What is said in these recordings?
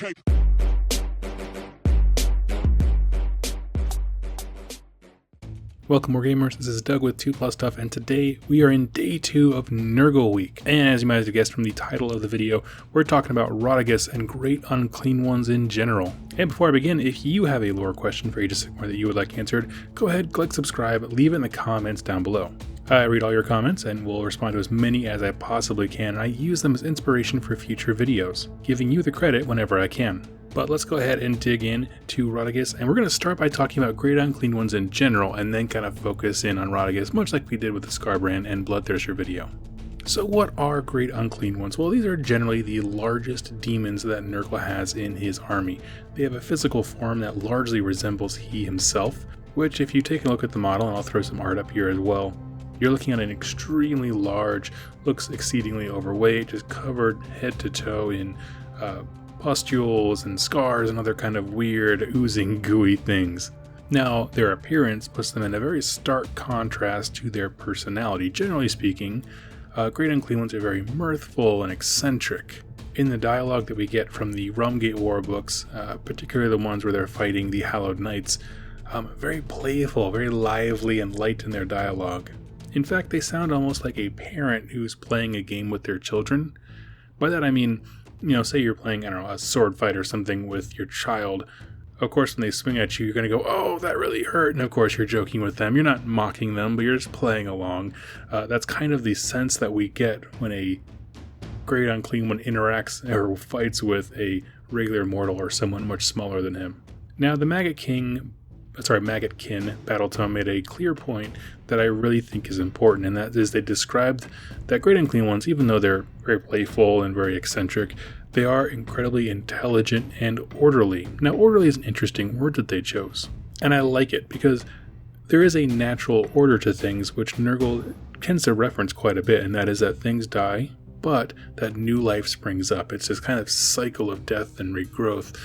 Okay. Welcome, Wargamers. This is Doug with 2+ Stuff, and today we are in day 2 of Nerville Week. And as you might have guessed from the title of the video, we're talking about Rotigus and great unclean ones in general. And before I begin, if you have a lore question for Age of Sigmar that you would like answered, go ahead, click subscribe, leave it in the comments down below. I read all your comments and will respond to as many as I possibly can, and I use them as inspiration for future videos, giving you the credit whenever I can. But let's go ahead and dig in to Rotigus, and we're going to start by talking about great unclean ones in general, and then kind of focus in on Rotigus, much like we did with the Scarbrand and Bloodthirster video. So what are great unclean ones? Well, these are generally the largest demons that Nergal has in his army. They have a physical form that largely resembles he himself, which if you take a look at the model, and I'll throw some art up here as well, you're looking at an extremely large, looks exceedingly overweight, just covered head to toe in pustules and scars and other kind of weird, oozing, gooey things. Now, their appearance puts them in a very stark contrast to their personality. Generally speaking, great unclean ones are very mirthful and eccentric. In the dialogue that we get from the Rumgate War books, particularly the ones where they're fighting the Hallowed Knights, very playful, very lively and light in their dialogue. In fact, they sound almost like a parent who's playing a game with their children. By that I mean, say you're playing, a sword fight or something with your child. Of course, when they swing at you, you're going to go, oh, that really hurt. And of course, you're joking with them. You're not mocking them, but you're just playing along. That's kind of the sense that we get when a great unclean one interacts or fights with a regular mortal or someone much smaller than him. Now, the Maggotkin battle tome made a clear point that I really think is important, and that is they described that great unclean ones, even though they're very playful and very eccentric, they are incredibly intelligent and orderly. Now, orderly is an interesting word that they chose, and I like it because there is a natural order to things which Nergal tends to reference quite a bit, and that is that things die, but that new life springs up. It's this kind of cycle of death and regrowth,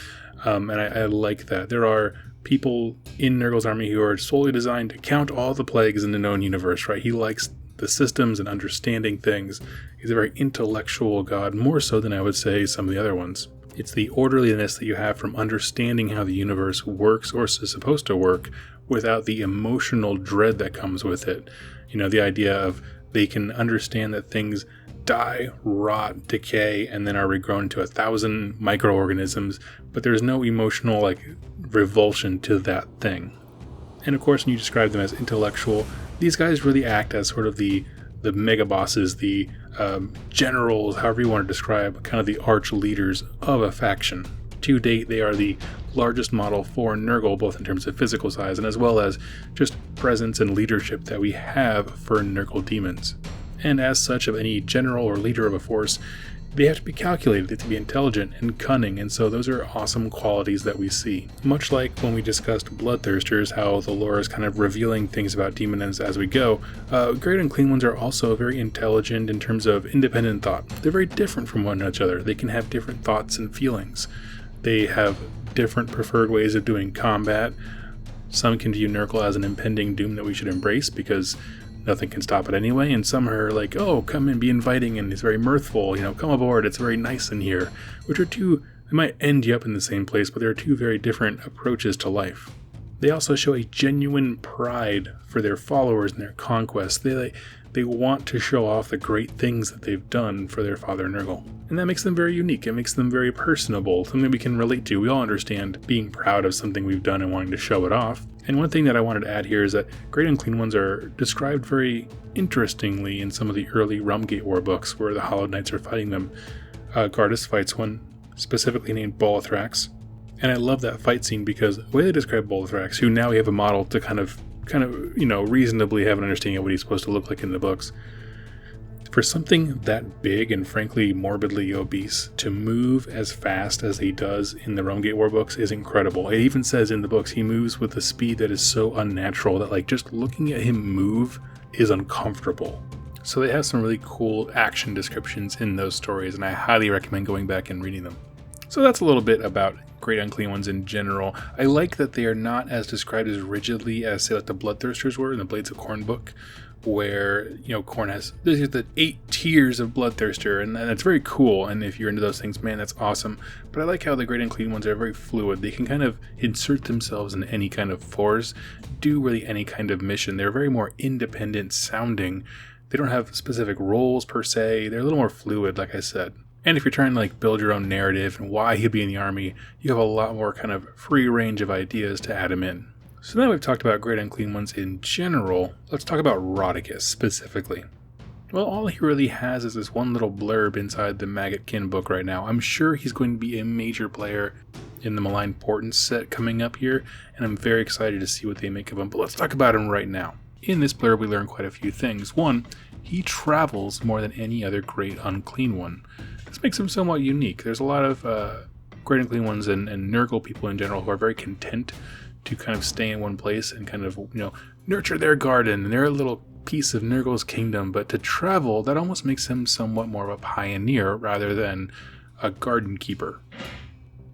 and I like that. There are people in Nergal's army who are solely designed to count all the plagues in the known universe, right? He likes the systems and understanding things. He's a very intellectual god, more so than I would say some of the other ones. It's the orderliness that you have from understanding how the universe works or is supposed to work without the emotional dread that comes with it. The idea of they can understand that things die, rot, decay, and then are regrown into 1,000 microorganisms, but there's no emotional revulsion to that thing. And of course, when you describe them as intellectual, these guys really act as sort of the mega bosses, the generals, however you want to describe, kind of the arch leaders of a faction. To date, they are the largest model for Nergal, both in terms of physical size and as well as just presence and leadership that we have for Nergal demons. And as such, of any general or leader of a force, they have to be calculated, they have to be intelligent and cunning, and so those are awesome qualities that we see. Much like when we discussed Bloodthirsters, how the lore is kind of revealing things about demons as we go, great unclean ones are also very intelligent in terms of independent thought. They're very different from one another. They can have different thoughts and feelings. They have different preferred ways of doing combat. Some can view Nergal as an impending doom that we should embrace because nothing can stop it anyway, and some are like, oh, come and be inviting, and it's very mirthful, come aboard, it's very nice in here, which are they might end you up in the same place, but they're two very different approaches to life. They also show a genuine pride for their followers and their conquests. They want to show off the great things that they've done for their father Nergal. And that makes them very unique. It makes them very personable, something we can relate to. We all understand being proud of something we've done and wanting to show it off. And one thing that I wanted to add here is that great unclean ones are described very interestingly in some of the early Rumgate War books where the Hallowed Knights are fighting them. Gardas fights one, specifically named Bolithrax. And I love that fight scene because the way they describe Bolithrax, who now we have a model to kind of reasonably have an understanding of what he's supposed to look like in the books. For something that big and frankly morbidly obese to move as fast as he does in the Rumgate War books is incredible. It even says in the books he moves with a speed that is so unnatural that just looking at him move is uncomfortable. So they have some really cool action descriptions in those stories, and I highly recommend going back and reading them. So that's a little bit about great unclean ones in general. I like that they are not as described as rigidly as, say, like the Bloodthirsters were in the Blades of Khorne book, where, Khorne has the 8 tiers of Bloodthirster, and that's very cool, and if you're into those things, man, that's awesome. But I like how the Great Unclean ones are very fluid. They can kind of insert themselves in any kind of force, do really any kind of mission. They're very more independent sounding. They don't have specific roles per se. They're a little more fluid, like I said. And if you're trying to build your own narrative and why he'll be in the army, you have a lot more kind of free range of ideas to add him in. So now we've talked about Great Unclean Ones in general, let's talk about Rotigus specifically. Well, all he really has is this one little blurb inside the Maggotkin book right now. I'm sure he's going to be a major player in the Malign Portents set coming up here, and I'm very excited to see what they make of him, but let's talk about him right now. In this blurb, we learn quite a few things. One, he travels more than any other Great Unclean One. This makes him somewhat unique. There's a lot of Great Unclean Ones and Nurgle people in general who are very content to kind of stay in one place and kind of, nurture their garden and their little piece of Nurgle's kingdom. But to travel, that almost makes him somewhat more of a pioneer rather than a garden keeper.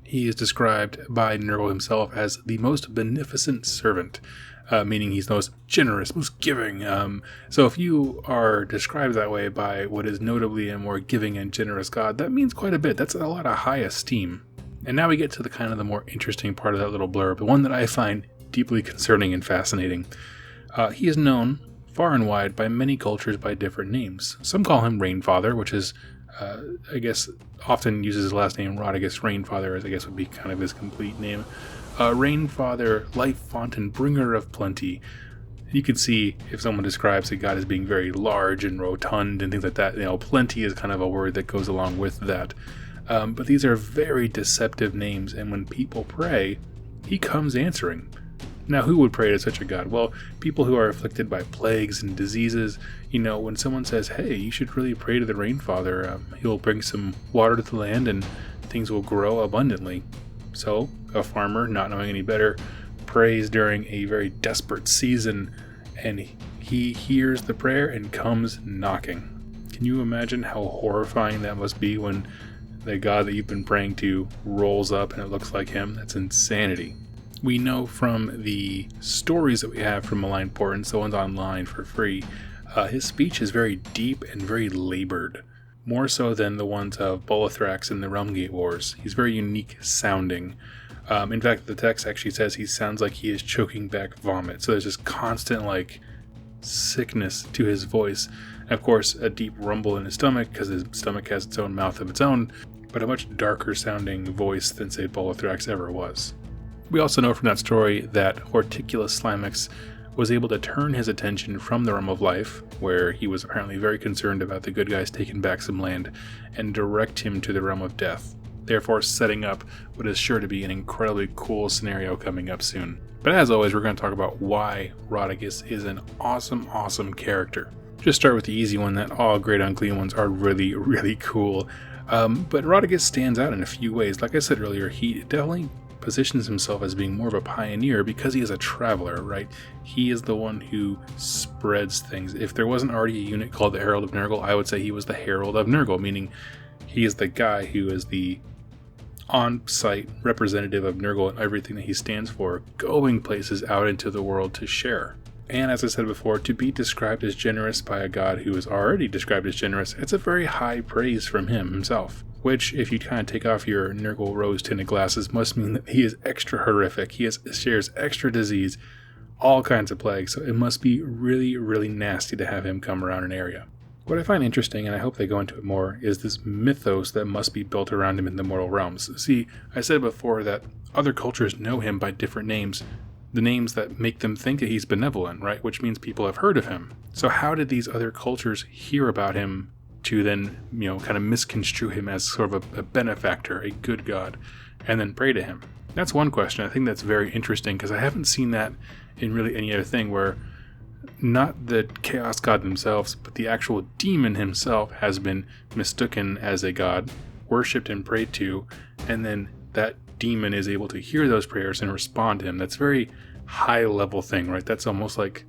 He is described by Nerville himself as the most beneficent servant, meaning he's the most generous, most giving. So if you are described that way by what is notably a more giving and generous god, that means quite a bit. That's a lot of high esteem. And now we get to the more interesting part of that little blurb, the one that I find deeply concerning and fascinating. He is known far and wide by many cultures by different names. Some call him Rainfather, which is, I guess, often uses his last name, Rotigus. Rainfather, as I guess would be kind of his complete name. Rainfather, Life Fountain, Bringer of Plenty. You can see if someone describes a god as being very large and rotund and things like that, plenty is kind of a word that goes along with that. But these are very deceptive names, and when people pray, he comes answering. Now, who would pray to such a god? Well, people who are afflicted by plagues and diseases. When someone says, hey, you should really pray to the Rainfather, he'll bring some water to the land and things will grow abundantly. So, a farmer, not knowing any better, prays during a very desperate season, and he hears the prayer and comes knocking. Can you imagine how horrifying that must be when the god that you've been praying to rolls up and it looks like him? That's insanity. We know from the stories that we have from Malign Portents, the ones online for free, his speech is very deep and very labored, more so than the ones of Bolithrax in the Realmgate Wars. He's very unique sounding. In fact, the text actually says he sounds like he is choking back vomit, so there's this constant sickness to his voice. And of course, a deep rumble in his stomach, because his stomach has its own mouth of its own, but a much darker sounding voice than, say, Bolithrax ever was. We also know from that story that Horticulus Slimex was able to turn his attention from the realm of life, where he was apparently very concerned about the good guys taking back some land, and direct him to the realm of death, therefore setting up what is sure to be an incredibly cool scenario coming up soon. But as always, we're going to talk about why Rotigus is an awesome character. Just start with the easy one, that all Great Unclean Ones are really, really cool. But Rotigus stands out in a few ways. Like I said earlier, he definitely positions himself as being more of a pioneer because he is a traveler, right? He is the one who spreads things. If there wasn't already a unit called the Herald of Nerville, I would say he was the Herald of Nerville, meaning he is the guy who is the on-site representative of Nerville and everything that he stands for, going places out into the world to share. And as I said before, to be described as generous by a god who is already described as generous, it's a very high praise from him himself. Which, if you kind of take off your Nurgle rose-tinted glasses, must mean that he is extra horrific. He shares extra disease, all kinds of plagues, so it must be really, really nasty to have him come around an area. What I find interesting, and I hope they go into it more, is this mythos that must be built around him in the mortal realms. See, I said before that other cultures know him by different names, the names that make them think that he's benevolent, right? Which means people have heard of him. So how did these other cultures hear about him to then, kind of misconstrue him as sort of a benefactor, a good god, and then pray to him? That's one question. I think that's very interesting because I haven't seen that in really any other thing where not the chaos god themselves, but the actual demon himself has been mistaken as a god, worshipped and prayed to, and then that demon is able to hear those prayers and respond to him. That's a very high level thing, right? That's almost like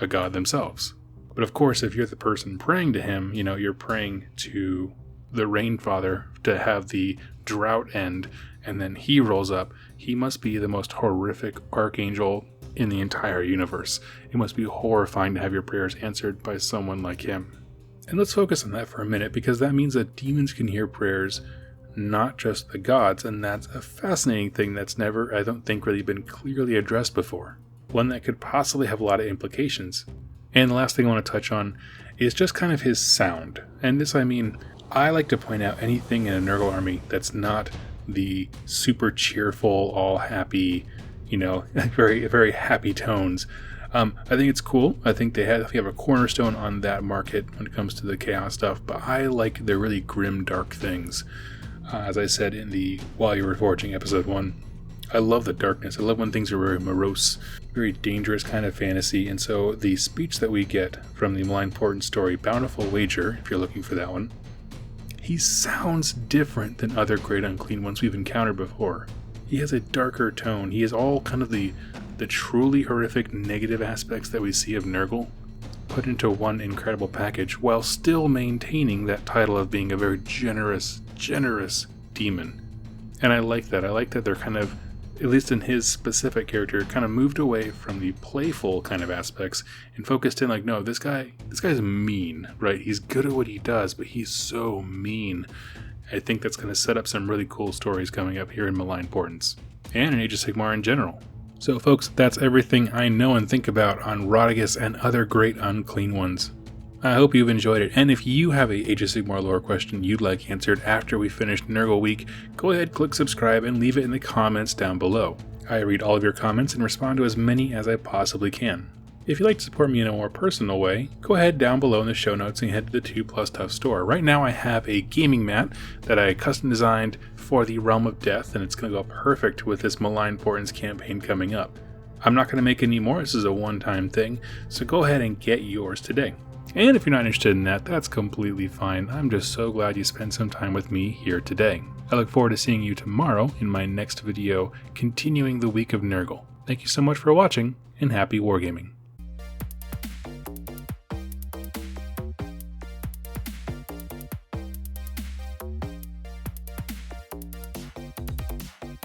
a god themselves. But of course, if you're the person praying to him, you're praying to the Rainfather to have the drought end, and then he rolls up. He must be the most horrific archangel in the entire universe. It must be horrifying to have your prayers answered by someone like him. And let's focus on that for a minute, because that means that demons can hear prayers, not just the gods, and that's a fascinating thing that's never, I don't think, really been clearly addressed before. One that could possibly have a lot of implications. And the last thing I want to touch on is just kind of his sound. And this, I mean, I like to point out anything in a Nergal army that's not the super cheerful, all happy, very, very happy tones. I think it's cool. I think they have a cornerstone on that market when it comes to the chaos stuff, but I like the really grim, dark things. As I said while you were forging episode 1, I love the darkness. I love when things are very morose, very dangerous kind of fantasy. And so the speech that we get from the Malign Portent story, Bountiful Wager, if you're looking for that one, he sounds different than other great unclean ones we've encountered before. He has a darker tone. He has all kind of the truly horrific negative aspects that we see of Nergal put into one incredible package, while still maintaining that title of being a very generous demon. And I like that. I like that they're kind of, at least in his specific character, kind of moved away from the playful kind of aspects and focused in like, no, this guy's mean, right? He's good at what he does, but he's so mean. I think that's going to set up some really cool stories coming up here in Malign Portents and in Age of Sigmar in general. So folks, that's everything I know and think about on Rotigus and other great unclean ones. I hope you've enjoyed it, and if you have a Age of Sigmar lore question you'd like answered after we finish Nergal Week, go ahead, click subscribe, and leave it in the comments down below. I read all of your comments and respond to as many as I possibly can. If you'd like to support me in a more personal way, go ahead down below in the show notes and head to the 2+ Tough store. Right now I have a gaming mat that I custom designed for the Realm of Death, and it's going to go perfect with this Malign Portents campaign coming up. I'm not going to make any more, this is a one-time thing, so go ahead and get yours today. And if you're not interested in that, that's completely fine. I'm just so glad you spent some time with me here today. I look forward to seeing you tomorrow in my next video, continuing the week of Nergal. Thank you so much for watching, and happy wargaming.